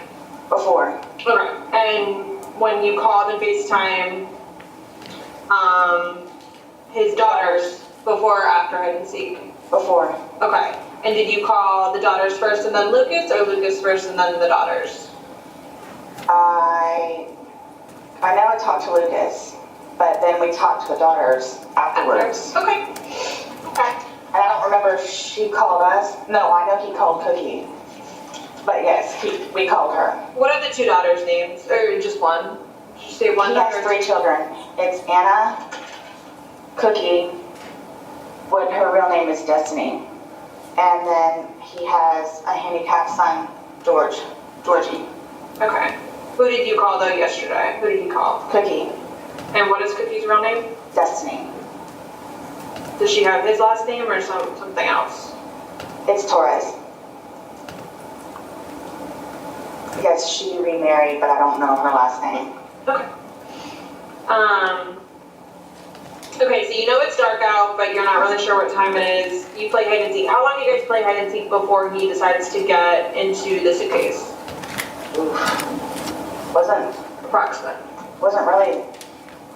Before. Okay. And when you called and FaceTime his daughters, before or after hide and seek? Before. Okay. And did you call the daughters first and then Lucas, or Lucas first and then the daughters? I know I talked to Lucas, but then we talked to the daughters afterwards. Okay. Okay. And I don't remember if she called us. No, I know he called Cookie. But yes, we called her. What are the two daughters' names? Or just one? Did you say one He daughter? has 3 children. It's Anna, Cookie, what her real name is Destiny. And then he has a handicapped son, Georgie. Okay. Who did you call though yesterday? Who did you call? Cookie. And what is Cookie's real name? Destiny. Does she have his last name or something else? It's Torres. Yes, she remarried, but I don't know her last name. Okay. Okay, so you know it's dark out, but you're not really sure what time it is. You play hide and seek. How long do you guys play hide and seek before he decides to get into the suitcase? Wasn't really.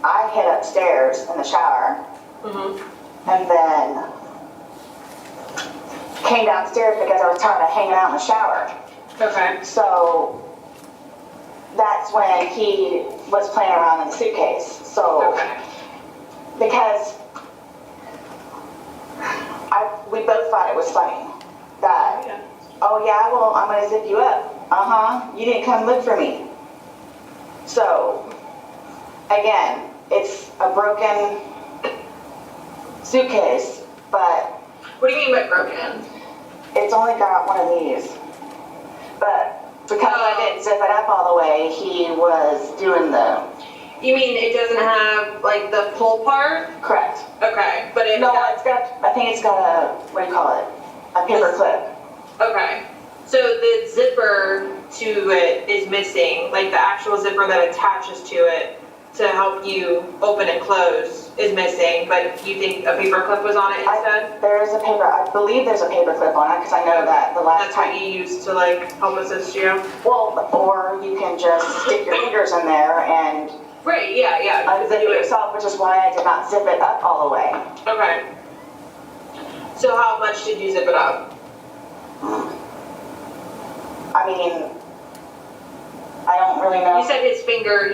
I hid upstairs in the shower, and then came downstairs because I was tired of hanging out in the shower. Okay. So that's when he was playing around in the suitcase. So because we both thought it was funny that, oh yeah, well, I'm gonna zip you up. You didn't come look for me. So again, it's a broken suitcase, but. What do you mean by broken? It's only got one of these. But because I didn't zip it up all the way, he was doing the. You mean it doesn't have like the pull part? Correct. Okay, but I think it's got a, what do you call it? A paper clip. Okay. So the zipper to it is missing, like the actual zipper that attaches to it to help you open and close is missing, but you think a paper clip was on it instead? I believe there's a paper clip on it, because I know that the last time. That's what you used to like help assist you? Well, or you can just stick your fingers in there and. Right, yeah. Unzip it yourself, which is why I did not zip it up all the way. Okay. So how much did you zip it up? I mean, I don't really know. You said his fingers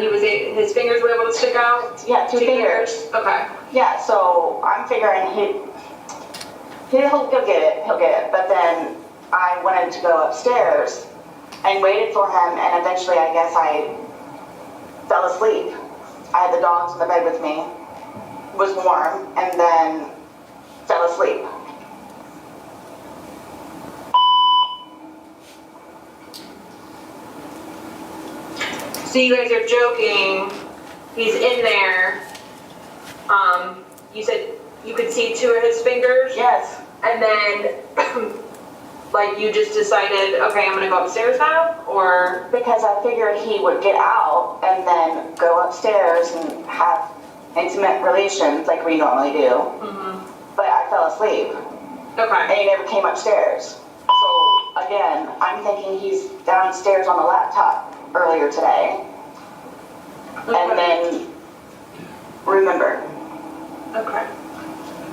were able to stick out? Yeah, two fingers. Okay. Yeah, so I'm figuring he'll get it. But then I wanted to go upstairs and waited for him, and eventually I guess I fell asleep. I had the dogs in the bed with me, was warm, and then fell asleep. So you guys are joking, he's in there, you said you could see 2 of his fingers? Yes. And then, like, you just decided, okay, I'm gonna go upstairs now, or? Because I figured he would get out and then go upstairs and have intimate relations like we normally do. But I fell asleep. Okay. And he never came upstairs. So again, I'm thinking he's downstairs on the laptop earlier today. And then remember. Okay.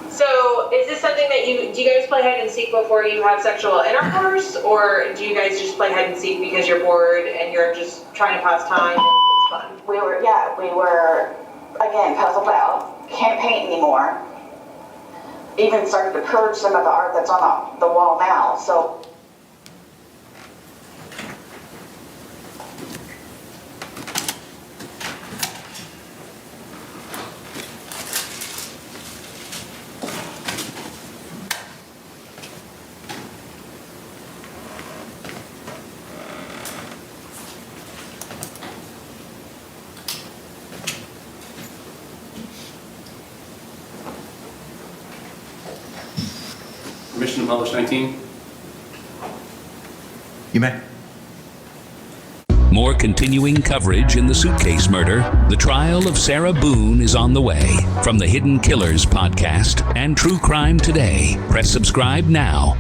So is this something that do you guys play hide and seek before you have sexual intercourse, or do you guys just play hide and seek because you're bored and you're just trying to pass time and it's fun? We were again puzzled out. Can't paint anymore. Even started to purge some of the art that's on the wall now. So permission to publish 19? You may. More continuing coverage in the suitcase murder. The Trial of Sarah Boone is on the way. From the Hidden Killers podcast and True Crime Today. Press subscribe now.